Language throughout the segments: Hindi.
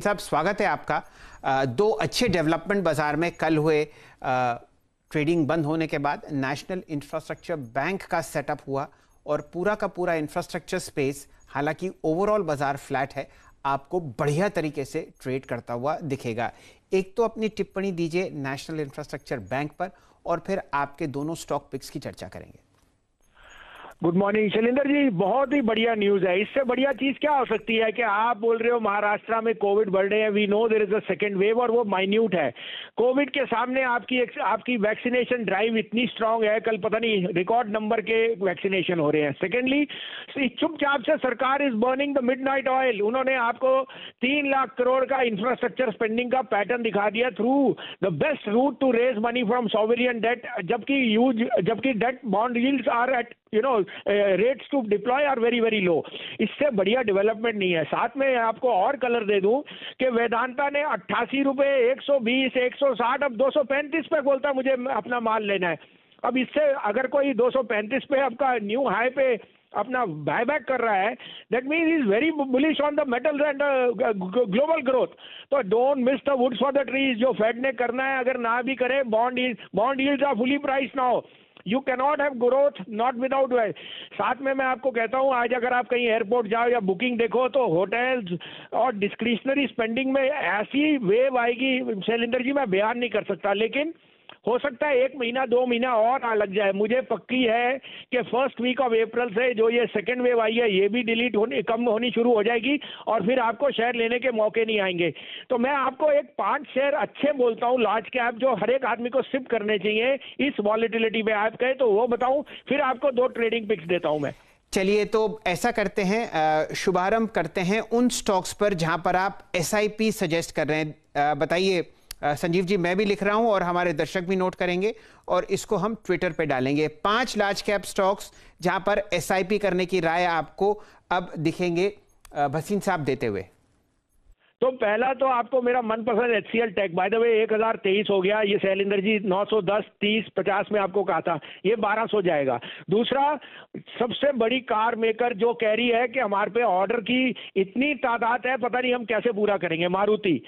साहब, स्वागत है आपका। दो अच्छे डेवलपमेंट बाजार में कल हुए। ट्रेडिंग बंद होने के बाद नेशनल इंफ्रास्ट्रक्चर बैंक का सेटअप हुआ और पूरा का पूरा इंफ्रास्ट्रक्चर स्पेस, हालांकि ओवरऑल बाजार फ्लैट है, आपको बढ़िया तरीके से ट्रेड करता हुआ दिखेगा। एक तो अपनी टिप्पणी दीजिए नेशनल इंफ्रास्ट्रक्चर बैंक पर और फिर आपके दोनों स्टॉक पिक्स की चर्चा करेंगे। गुड मॉर्निंग शैलेंद्र जी, बहुत ही बढ़िया न्यूज है। इससे बढ़िया चीज क्या हो सकती है कि आप बोल रहे हो महाराष्ट्र में कोविड बढ़ रहे हैं, we know there is a second wave और वो माइन्यूट है। कोविड के सामने आपकी वैक्सीनेशन ड्राइव इतनी स्ट्रांग है, कल पता नहीं रिकॉर्ड नंबर के वैक्सीनेशन हो रहे हैं। सेकेंडली, चुपचाप से सरकार is burning the midnight oil. उन्होंने आपको 3 लाख करोड़ का इंफ्रास्ट्रक्चर स्पेंडिंग का पैटर्न दिखा दिया through the best route to raise money from sovereign debt, जबकि debt bond yields are at rates to deploy are very very low. इससे बढ़िया डेवलपमेंट नहीं है। साथ में आपको और कलर दे दूं कि वेदांता ने 88 रुपए, 120, 160, अब 235 पे बोलता मुझे अपना माल लेना है। अब इससे अगर कोई 235 पे आपका न्यू हाई पे अपना बायबैक कर रहा है, that means is very bullish on the metals and global growth. तो don't miss the woods for the trees. जो फेड ने करना है, अगर ना भी करे, bond yields are fully price now. You cannot have growth not without wealth. साथ में मैं आपको कहता हूं, आज अगर आप कहीं एयरपोर्ट जाओ या बुकिंग देखो तो होटल्स और डिस्क्रिशनरी स्पेंडिंग में ऐसी वेव आएगी शैलेंद्र जी, मैं बयान नहीं कर सकता। लेकिन हो सकता है 1 महीना 2 महीना और लग जाए। मुझे पक्की है कि फर्स्ट वीक ऑफ अप्रैल से जो ये सेकेंड वेव आई है, ये भी कम होनी शुरू हो जाएगी और फिर आपको शेयर लेने के मौके नहीं आएंगे। तो मैं आपको 5 शेयर अच्छे बोलता हूं लार्ज कैप, जो हर एक आदमी को सिप करने चाहिए इस वॉलेटिलिटी में। आप कहे तो वो बताऊं, फिर आपको 2 ट्रेडिंग पिक्स देता हूं मैं। चलिए, तो ऐसा करते हैं, शुभारंभ करते हैं उन स्टॉक्स पर जहां पर आप एसआईपी सजेस्ट कर रहे हैं। बताइए संजीव जी, मैं भी लिख रहा हूं और हमारे दर्शक भी नोट करेंगे और इसको हम ट्विटर पे डालेंगे। 5 लार्ज कैप स्टॉक्स जहां पर एसआईपी करने की राय आपको अब दिखेंगे भसीन साहब देते हुए। तो पहला तो आपको मेरा मनपसंद HCL tech, by the way 1023 हो गया ये शैलेंद्र जी। 910, 30, 50 में आपको कहा था, ये 1200 जाएगा। दूसरा, सबसे बड़ी कार मेकर जो कह रही है कि हमारे पे ऑर्डर की इतनी तादाद है, पता नहीं हम कैसे पूरा करेंगे, मारुति।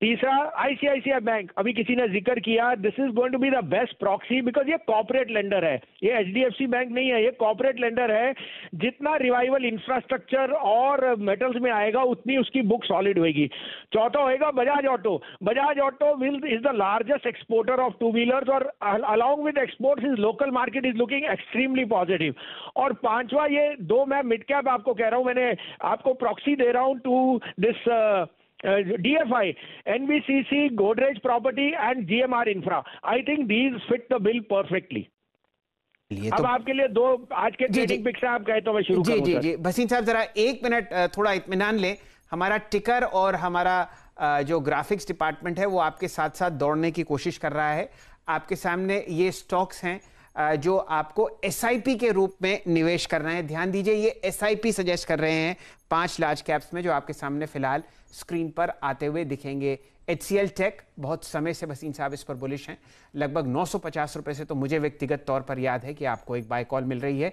तीसरा, ICICI बैंक, अभी किसी ने जिक्र किया, this is going to be the best proxy because ये कॉर्पोरेट लेंडर है, ये HDFC बैंक नहीं है, ये कॉर्पोरेट लेंडर है। जितना रिवाइवल इंफ्रास्ट्रक्चर और मेटल्स में आएगा उतनी उसकी बुक सॉलिड होगी। चौथा होएगा Bajaj Auto. Bajaj Auto is the largest exporter of 2 wheelers और along with exports is local market is looking extremely positive. और पांचवा, ये 2 मैं मिड कैप आपको कह रहा हूं, मैंने आपको प्रॉक्सी दे रहा हूं to this DFI, NBCC, Godrej Property and GMR Infra. I think these fit the bill perfectly. अब आपके लिए 2 आज के ट्रेडिंग पिक्स आप कहे तो मैं शुरू करूं। जी भसीन साहब, जरा 1 मिनट थोड़ा इत्मीनान लें। हमारा टिकर और हमारा जो ग्राफिक्स डिपार्टमेंट है वो आपके साथ साथ दौड़ने की कोशिश कर रहा है। आपके सामने ये स्टॉक्स हैं जो आपको एसआईपी के रूप में निवेश कर रहे हैं। ध्यान दीजिए, ये एसआईपी सजेस्ट कर रहे हैं 5 लार्ज कैप्स में, जो आपके सामने फिलहाल स्क्रीन पर आते हुए दिखेंगे। HCL टेक, बहुत समय से भसीन साहब इस पर बुलिश हैं, लगभग 950 रुपए से तो मुझे व्यक्तिगत तौर पर याद है कि आपको एक बाय कॉल मिल रही है।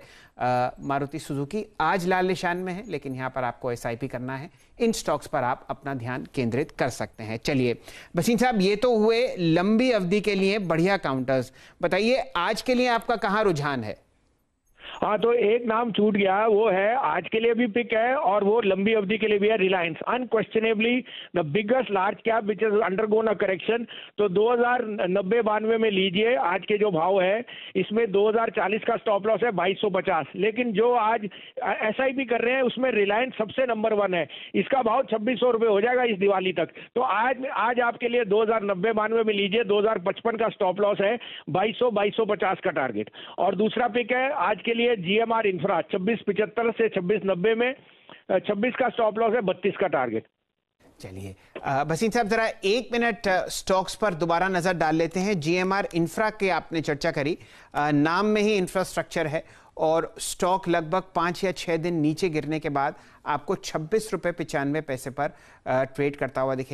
मारुति सुजुकी आज लाल निशान में है, लेकिन यहाँ पर आपको एसआईपी करना है। इन स्टॉक्स पर आप अपना ध्यान केंद्रित कर सकते हैं। चलिए भसीन साहब, ये तो हुए लंबी अवधि के लिए बढ़िया काउंटर्स। बताइए आज के लिए आपका कहाँ रुझान है? हाँ, तो एक नाम छूट गया, वो है आज के लिए भी पिक है और वो लंबी अवधि के लिए भी है, Reliance. Unquestionably the biggest large cap which is undergone a correction. तो 2090-92 में लीजिए आज के जो भाव है, इसमें 2040 का स्टॉप लॉस है 2250। लेकिन जो आज एसआईपी कर रहे हैं उसमें रिलायंस सबसे नंबर 1 है, इसका भाव 2600 रुपये हो जाएगा इस दिवाली तक। तो आज आपके लिए 2090-92 में लीजिए, 2055 का स्टॉप लॉस है, 2250 का टारगेट। और दूसरा पिक है आज के लिए GMR इंफ्रा, 2675 से 2690 में, 26 का स्टॉप लॉस है, 32 का टारगेट। चलिए भसीन साहब, जरा 1 मिनट स्टॉक्स पर दोबारा नजर डाल लेते हैं। GMR इंफ्रा के आपने चर्चा करी, नाम में ही इंफ्रास्ट्रक्चर है और स्टॉक लगभग 5 या 6 दिन नीचे गिरने के बाद आपको 26 रुपये 95 पैसे पर ट्रेड करता हुआ दिखेगा।